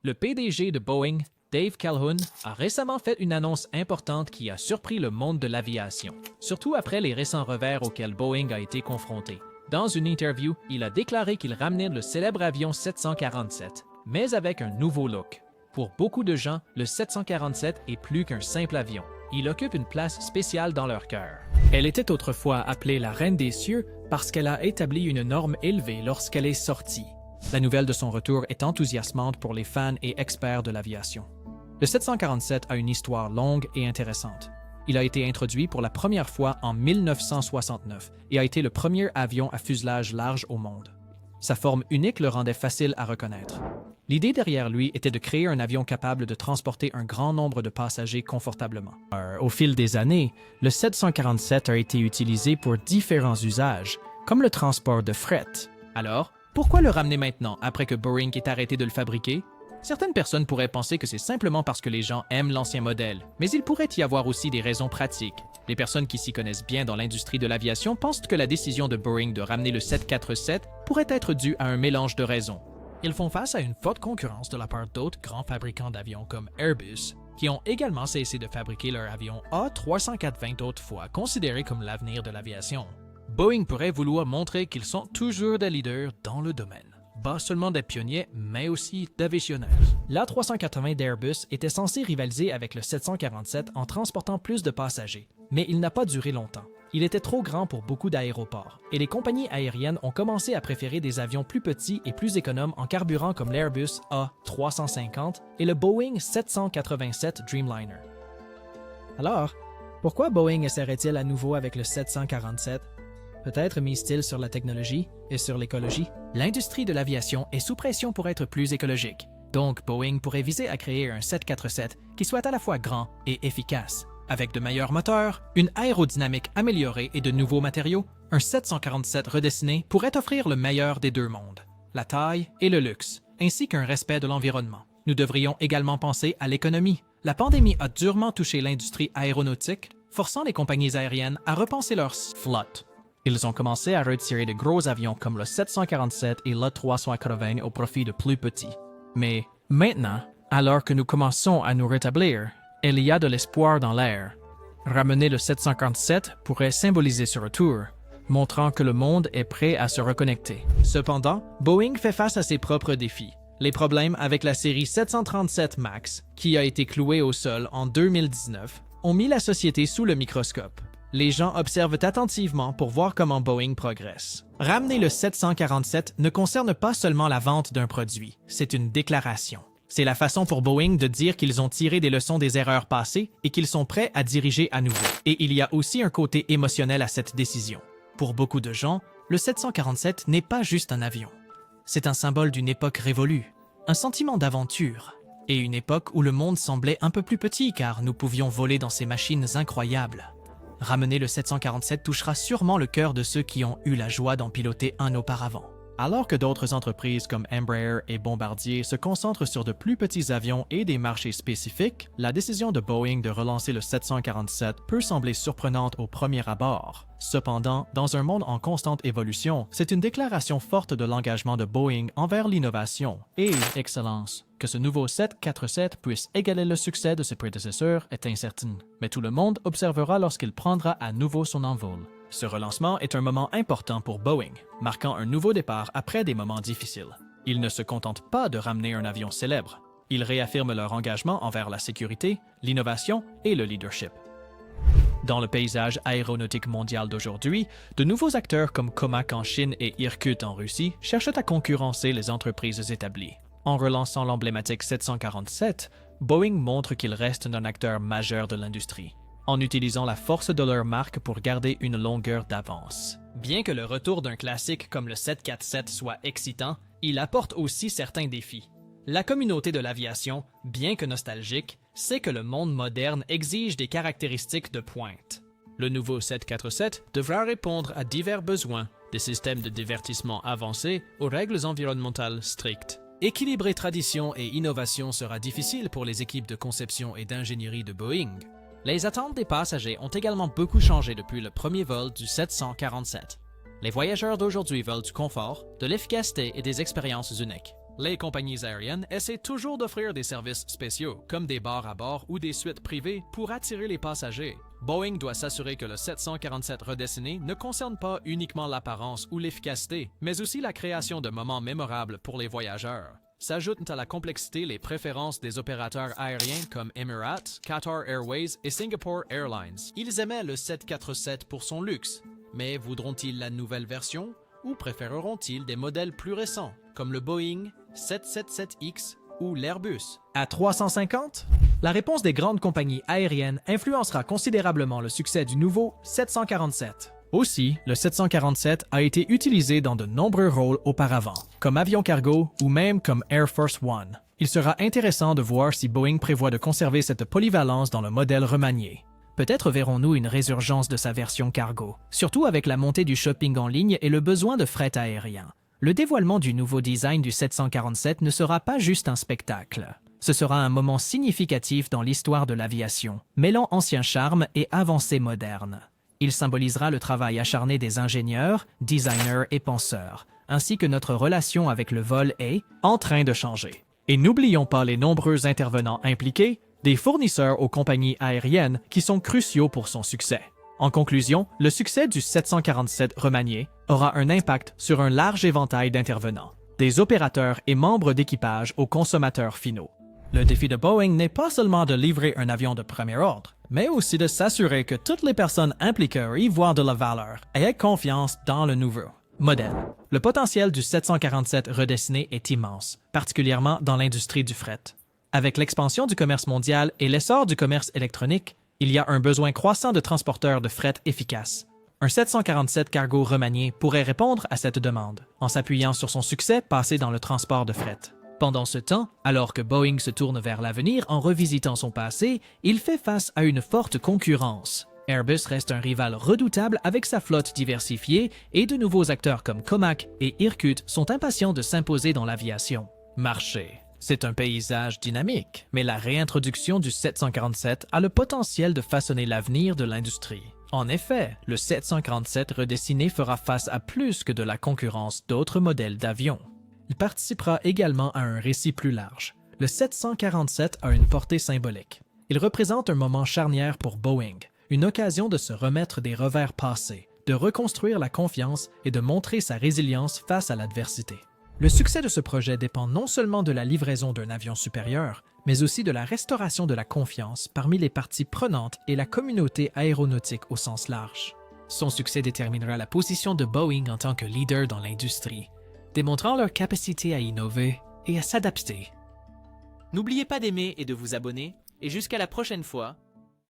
Le PDG de Boeing, Dave Calhoun, a récemment fait une annonce importante qui a surpris le monde de l'aviation, surtout après les récents revers auxquels Boeing a été confronté. Dans une interview, il a déclaré qu'il ramenait le célèbre avion 747, mais avec un nouveau look. Pour beaucoup de gens, le 747 est plus qu'un simple avion. Il occupe une place spéciale dans leur cœur. Elle était autrefois appelée la Reine des cieux parce qu'elle a établi une norme élevée lorsqu'elle est sortie. La nouvelle de son retour est enthousiasmante pour les fans et experts de l'aviation. Le 747 a une histoire longue et intéressante. Il a été introduit pour la première fois en 1969 et a été le premier avion à fuselage large au monde. Sa forme unique le rendait facile à reconnaître. L'idée derrière lui était de créer un avion capable de transporter un grand nombre de passagers confortablement. Au fil des années, le 747 a été utilisé pour différents usages, comme le transport de fret. Alors, pourquoi le ramener maintenant, après que Boeing ait arrêté de le fabriquer? Certaines personnes pourraient penser que c'est simplement parce que les gens aiment l'ancien modèle, mais il pourrait y avoir aussi des raisons pratiques. Les personnes qui s'y connaissent bien dans l'industrie de l'aviation pensent que la décision de Boeing de ramener le 747 pourrait être due à un mélange de raisons. Ils font face à une forte concurrence de la part d'autres grands fabricants d'avions comme Airbus, qui ont également cessé de fabriquer leur avion A320 autrefois considéré comme l'avenir de l'aviation. Boeing pourrait vouloir montrer qu'ils sont toujours des leaders dans le domaine. Pas seulement des pionniers, mais aussi des visionnaires. L'A380 d'Airbus était censé rivaliser avec le 747 en transportant plus de passagers, mais il n'a pas duré longtemps. Il était trop grand pour beaucoup d'aéroports, et les compagnies aériennes ont commencé à préférer des avions plus petits et plus économes en carburant comme l'Airbus A350 et le Boeing 787 Dreamliner. Alors, pourquoi Boeing essaierait-il à nouveau avec le 747? Peut-être mise-t-il sur la technologie et sur l'écologie? L'industrie de l'aviation est sous pression pour être plus écologique. Donc, Boeing pourrait viser à créer un 747 qui soit à la fois grand et efficace. Avec de meilleurs moteurs, une aérodynamique améliorée et de nouveaux matériaux, un 747 redessiné pourrait offrir le meilleur des deux mondes, la taille et le luxe, ainsi qu'un respect de l'environnement. Nous devrions également penser à l'économie. La pandémie a durement touché l'industrie aéronautique, forçant les compagnies aériennes à repenser leur flotte. Ils ont commencé à retirer de gros avions comme le 747 et l'A380 au profit de plus petits. Mais maintenant, alors que nous commençons à nous rétablir, il y a de l'espoir dans l'air. Ramener le 747 pourrait symboliser ce retour, montrant que le monde est prêt à se reconnecter. Cependant, Boeing fait face à ses propres défis. Les problèmes avec la série 737 MAX, qui a été clouée au sol en 2019, ont mis la société sous le microscope. Les gens observent attentivement pour voir comment Boeing progresse. Ramener le 747 ne concerne pas seulement la vente d'un produit, c'est une déclaration. C'est la façon pour Boeing de dire qu'ils ont tiré des leçons des erreurs passées et qu'ils sont prêts à diriger à nouveau. Et il y a aussi un côté émotionnel à cette décision. Pour beaucoup de gens, le 747 n'est pas juste un avion. C'est un symbole d'une époque révolue, un sentiment d'aventure, et une époque où le monde semblait un peu plus petit car nous pouvions voler dans ces machines incroyables. Ramener le 747 touchera sûrement le cœur de ceux qui ont eu la joie d'en piloter un auparavant. Alors que d'autres entreprises comme Embraer et Bombardier se concentrent sur de plus petits avions et des marchés spécifiques, la décision de Boeing de relancer le 747 peut sembler surprenante au premier abord. Cependant, dans un monde en constante évolution, c'est une déclaration forte de l'engagement de Boeing envers l'innovation et l'excellence. Que ce nouveau 747 puisse égaler le succès de ses prédécesseurs est incertain, mais tout le monde observera lorsqu'il prendra à nouveau son envol. Ce relancement est un moment important pour Boeing, marquant un nouveau départ après des moments difficiles. Ils ne se contentent pas de ramener un avion célèbre. Ils réaffirment leur engagement envers la sécurité, l'innovation et le leadership. Dans le paysage aéronautique mondial d'aujourd'hui, de nouveaux acteurs comme Comac en Chine et Irkut en Russie cherchent à concurrencer les entreprises établies. En relançant l'emblématique 747, Boeing montre qu'il reste un acteur majeur de l'industrie, en utilisant la force de leur marque pour garder une longueur d'avance. Bien que le retour d'un classique comme le 747 soit excitant, il apporte aussi certains défis. La communauté de l'aviation, bien que nostalgique, sait que le monde moderne exige des caractéristiques de pointe. Le nouveau 747 devra répondre à divers besoins, des systèmes de divertissement avancés aux règles environnementales strictes. Équilibrer tradition et innovation sera difficile pour les équipes de conception et d'ingénierie de Boeing. Les attentes des passagers ont également beaucoup changé depuis le premier vol du 747. Les voyageurs d'aujourd'hui veulent du confort, de l'efficacité et des expériences uniques. Les compagnies aériennes essaient toujours d'offrir des services spéciaux, comme des bars à bord ou des suites privées pour attirer les passagers. Boeing doit s'assurer que le 747 redessiné ne concerne pas uniquement l'apparence ou l'efficacité, mais aussi la création de moments mémorables pour les voyageurs. S'ajoutent à la complexité les préférences des opérateurs aériens comme Emirates, Qatar Airways et Singapore Airlines. Ils aimaient le 747 pour son luxe, mais voudront-ils la nouvelle version ou préféreront-ils des modèles plus récents, comme le Boeing 777X ou l'Airbus? À 350? La réponse des grandes compagnies aériennes influencera considérablement le succès du nouveau 747. Aussi, le 747 a été utilisé dans de nombreux rôles auparavant, comme avion cargo ou même comme Air Force One. Il sera intéressant de voir si Boeing prévoit de conserver cette polyvalence dans le modèle remanié. Peut-être verrons-nous une résurgence de sa version cargo, surtout avec la montée du shopping en ligne et le besoin de fret aérien. Le dévoilement du nouveau design du 747 ne sera pas juste un spectacle. Ce sera un moment significatif dans l'histoire de l'aviation, mêlant ancien charme et avancées modernes. Il symbolisera le travail acharné des ingénieurs, designers et penseurs, ainsi que notre relation avec le vol est en train de changer. Et n'oublions pas les nombreux intervenants impliqués, des fournisseurs aux compagnies aériennes qui sont cruciaux pour son succès. En conclusion, le succès du 747 remanié aura un impact sur un large éventail d'intervenants, des opérateurs et membres d'équipage aux consommateurs finaux. Le défi de Boeing n'est pas seulement de livrer un avion de premier ordre, mais aussi de s'assurer que toutes les personnes impliquées y voient de la valeur et aient confiance dans le nouveau modèle. Le potentiel du 747 redessiné est immense, particulièrement dans l'industrie du fret. Avec l'expansion du commerce mondial et l'essor du commerce électronique, il y a un besoin croissant de transporteurs de fret efficaces. Un 747 cargo remanié pourrait répondre à cette demande, en s'appuyant sur son succès passé dans le transport de fret. Pendant ce temps, alors que Boeing se tourne vers l'avenir en revisitant son passé, il fait face à une forte concurrence. Airbus reste un rival redoutable avec sa flotte diversifiée et de nouveaux acteurs comme Comac et Irkut sont impatients de s'imposer dans l'aviation. Marché. C'est un paysage dynamique, mais la réintroduction du 747 a le potentiel de façonner l'avenir de l'industrie. En effet, le 747 redessiné fera face à plus que de la concurrence d'autres modèles d'avions. Il participera également à un récit plus large. Le 747 a une portée symbolique. Il représente un moment charnière pour Boeing, une occasion de se remettre des revers passés, de reconstruire la confiance et de montrer sa résilience face à l'adversité. Le succès de ce projet dépend non seulement de la livraison d'un avion supérieur, mais aussi de la restauration de la confiance parmi les parties prenantes et la communauté aéronautique au sens large. Son succès déterminera la position de Boeing en tant que leader dans l'industrie, démontrant leur capacité à innover et à s'adapter. N'oubliez pas d'aimer et de vous abonner, et jusqu'à la prochaine fois,